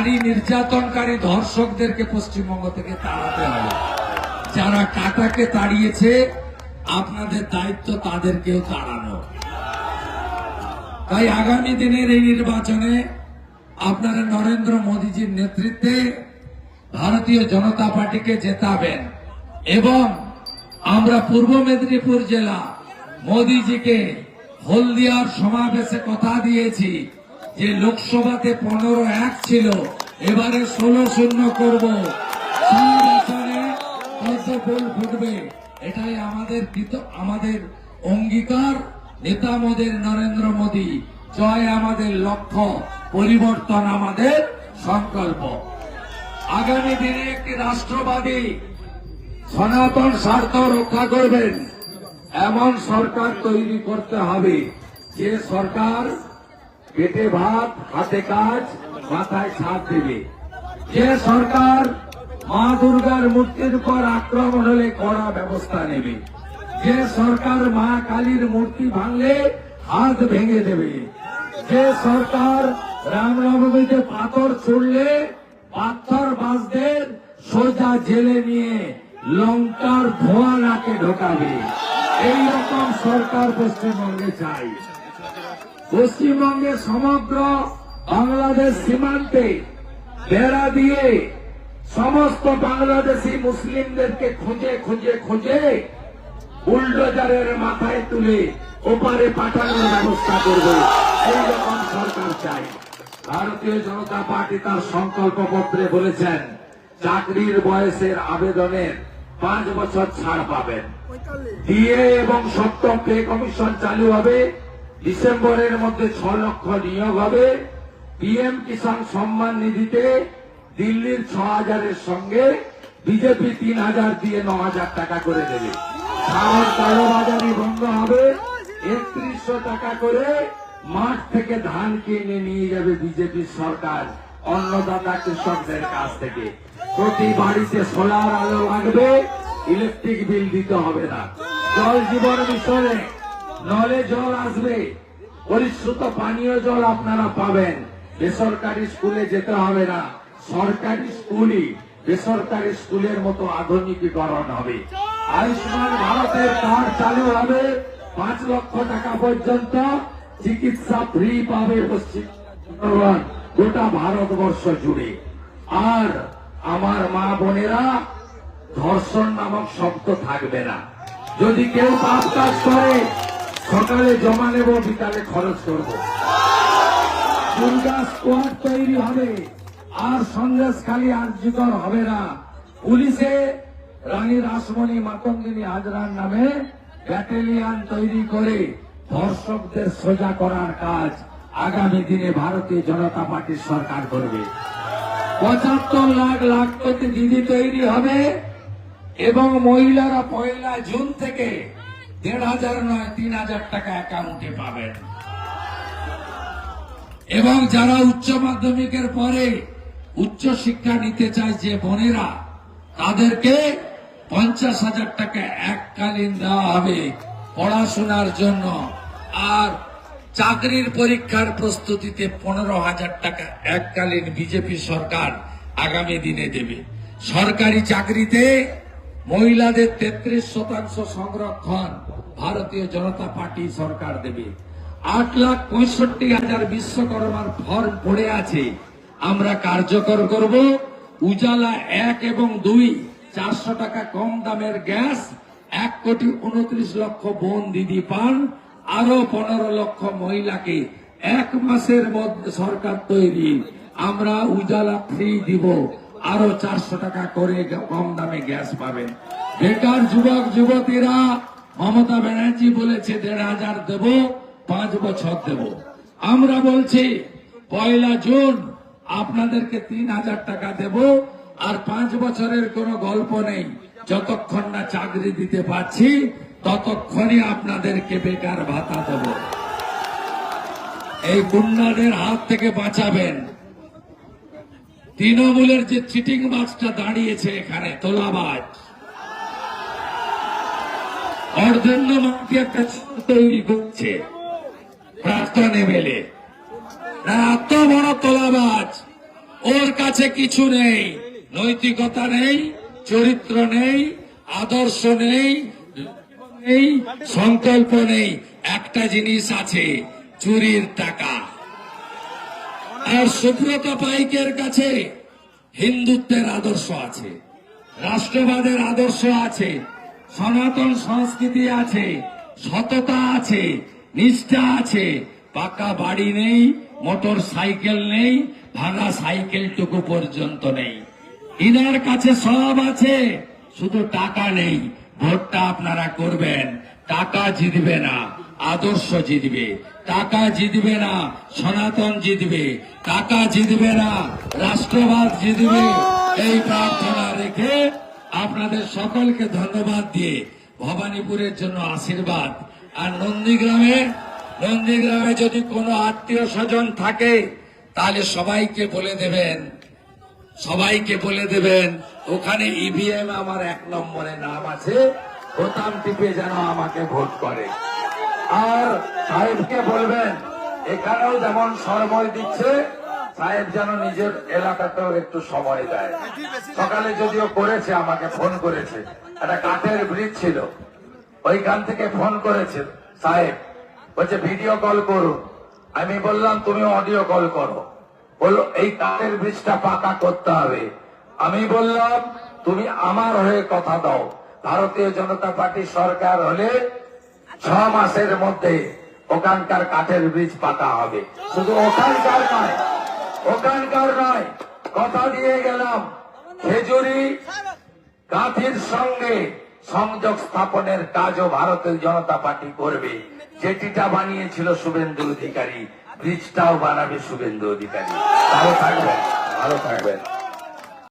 নারী নির্যাতনকারী ধর্ষকদেরকে পশ্চিমবঙ্গ থেকে তাড়াতে হবে। যারা কাটাকে তাড়িয়েছে আপনাদের দায়িত্ব তাদেরকেও তাড়ানো। তাই আগামী দিনের এই নির্বাচনে আপনারা নরেন্দ্র মোদীজির নেতৃত্বে ভারতীয় জনতা পার্টিকে জেতাবেন এবং আমরা পূর্ব মেদিনীপুর জেলা মোদীজিকে হলদিয়ার সমাবেশে কথা দিয়েছি যে লোকসভাতে 15-1 ছিল, এবারে 16-0 করব, ফুল ফুটবে। এটাই আমাদের অঙ্গীকার। নেতা মোদের নরেন্দ্র মোদী জয় আমাদের লক্ষ্য, পরিবর্তন আমাদের সংকল্প। আগামী দিনে একটি রাষ্ট্রবাদী সনাতন স্বার্থ রক্ষা করবেন এমন সরকার তৈরি করতে হবে, যে সরকার পেটে ভাত হাতে কাজ মাথায় ছাদ দেবে, যে সরকার মা দুর্গার মূর্তির উপর আক্রমণ হলে কড়া ব্যবস্থা নেবে, যে সরকার মা কালীর মূর্তি ভাঙলে হাত ভেঙে দেবে, যে সরকার রামনবমীতে পাথর ছুড়লে পাথর বাজদের সোজা জেলে নিয়ে লঙ্কার ধোঁয়া নাকে ঢোকাবে, এইরকম সরকার পশ্চিমবঙ্গে চাই। পশ্চিমবঙ্গের সমগ্র বাংলাদেশ সীমান্তে বেড়া দিয়ে সমস্ত বাংলাদেশি মুসলিমদেরকে খুঁজে খুঁজে খুঁজে বুলডোজারের মাথায় তুলে ওপারে পাঠানোর ব্যবস্থা করবে, এইরকম সরকার চাই। ভারতীয় জনতা পার্টি তার সংকল্পপত্রে বলেছেন চাকরির বয়সের আবেদনের 5 বছর ছাড় পাবেন, ডিএ এবং সপ্তম পে কমিশন চালু হবে, ডিসেম্বরের মধ্যে 6 লক্ষ নিয়োগ হবে, পিএম কিষাণ সম্মান নিধিতে দিল্লির 6,000-এর সঙ্গে বিজেপি 3,000 দিয়ে 9,000 টাকা করে দেবে, সারের কালোবাজারি বন্ধ হবে, 3100 টাকা করে মাঠ থেকে ধান কিনে নিয়ে যাবে বিজেপি সরকার অন্নদাতা কৃষকদের কাছ থেকে, প্রতি বাড়িতে সোলার আলো লাগবে, ইলেকট্রিক বিল দিতে হবে না, জল জীবন মিশনে নলে জল আসবে, পরিশ্রুত পানীয় জল আপনারা পাবেন, বেসরকারি স্কুলে যেতে হবে না, সরকারি স্কুলই বেসরকারি স্কুলের মতো আধুনিকীকরণ হবে, আয়ুষ্মান ভারতের কার্ড চালু হবে, 5 লক্ষ টাকা পর্যন্ত চিকিৎসা ফ্রি পাবে পশ্চিমবঙ্গ গোটা ভারতবর্ষ জুড়ে। আর আমার মা বোনেরা, ধর্ষণ নামক শব্দ থাকবে না, যদি কেউ পাপ কাজ করে সকালে জমা নেব, বিকালে খরচ করব, দুর্গা স্কোয়াড তৈরি হবে, আর সন্দেশখালী আর্যিকর হবে না, পুলিশে রানী রাসমণি মাতঙ্গিনী হাজরার নামে ব্যাটালিয়ান তৈরি করে ধর্ষকদের সোজা করার কাজ আগামী দিনে ভারতীয় জনতা পার্টির সরকার করবে। 75 লাখ লাখপতি দিদি তৈরি হবে এবং মহিলারা 1 জুন থেকে 1,500 নয় 3,000 টাকা অ্যাকাউন্টে পাবেন, এবং যারা উচ্চ মাধ্যমিকের পরে উচ্চ শিক্ষা নিতে চায় যে বোনেরা, তাদেরকে 50,000 টাকা এককালীন দেওয়া হবে পড়াশোনার জন্য, আর চাকরির পরীক্ষার প্রস্তুতিতে 15,000 টাকা এককালীন বিজেপি সরকার আগামী দিনে দেবে। সরকারি চাকরিতে মহিলাদের 33% সংরক্ষণ ভারতীয় জনতা পার্টি সরকার দেবে। 8,65,000 বিশ্বকর্মার ফর্ম পড়ে আছে, আমরা কার্যকর করব। উজালা 1 এবং 2 400 টাকা কম দামের গ্যাস, 1,29,00,000 বোন দিদি পান, আরো 15 লক্ষ মহিলাকে 1 মাসের মধ্যে সরকার তৈরি, আমরা উজালা ফ্রি দিব, আরো 400 টাকা করে কম দামে গ্যাস পাবেন। বেকার যুবক যুবতীরা, মমতা ব্যানার্জি বলেছে 1,500 দেব, 5 বছর দেব, আমরা বলছি 1 জুন আপনাদেরকে 3,000 টাকা দেব, আর 5 বছরের কোনো গল্প নেই, যতক্ষণ না চাকরি দিতে পারছি ততক্ষণই আপনাদেরকে বেকার ভাতা দেব। এই গুন্ডাদের হাত থেকে বাঁচাবেন। তৃণমূলের যে চিটিং বাজটা দাঁড়িয়েছে এখানে, তোলাবাজ, অর্ধন্য মাকে একটা তৈরি করছে প্রাক্তন এমএলএ, এত বড় তোলাবাজ, ওর কাছে কিছু নেই, নৈতিকতা নেই, চরিত্র নেই, আদর্শ নেই, নেই, সংকল্প নেই। একটা জিনিস আছে, চুরির টাকা। আর সুব্রত পাইকের কাছে হিন্দুত্বের আদর্শ আছে, রাষ্ট্রবাদের আদর্শ আছে, সনাতন সংস্কৃতি আছে, সততা আছে, নিষ্ঠা আছে। পাকা বাড়ি নেই, মোটর সাইকেল নেই, ভাঙা সাইকেলটুকু পর্যন্ত নেই। ইনার কাছে সব আছে, শুধু টাকা নেই। ভোটটা আপনারা করবেন, টাকা জিতবে না, আদর্শ জিতবে। টাকা জিতবে না, সনাতন জিতবে। টাকা জিতবে না, রাষ্ট্রবাদ জিতবে। এই প্রার্থনা রেখে আপনাদের সকলকে ধন্যবাদ দিয়ে ভবানীপুরের জন্য আশীর্বাদ। আর নন্দীগ্রামে যদি কোনো আত্মীয় স্বজন থাকে তাহলে সবাইকে বলে দেবেন ওখানে ইভিএম আমার 1 নম্বরে নাম আছে, বোতাম টিপে যেন আমাকে ভোট করে। আর সাহেবকে বলবেন এখানেও যেমন সময় দিচ্ছে, সাহেব যেন নিজের এলাকাতেও একটু সময় দেয়। সকালে যদিও করেছে, আমাকে ফোন করেছে, একটা কাঠের ব্রিজ ছিল, ওইখান থেকে ফোন করেছে সাহেব, বলছে ভিডিও কল করুন। আমি বললাম তুমি অডিও কল করো। বললো এই কাঠের ব্রিজটা পাকা করতে হবে। আমি বললাম তুমি আমার হয়ে কথা দাও, ভারতীয় জনতা পার্টি সরকার হলে 6 মাসের মধ্যে ওখানকার কাঠের ব্রিজ পাকা হবে। শুধু ওখানকার নয়, কথা দিয়ে গেলাম খেজুরি গাঁথির সঙ্গে সংযোগ স্থাপনের কাজও ভারতীয় জনতা পার্টি করবে। যেটিটা বানিয়েছিল শুভেন্দু অধিকারী, ব্রিজটাও বানাবে শুভেন্দু অধিকারী। ভালো থাকবেন।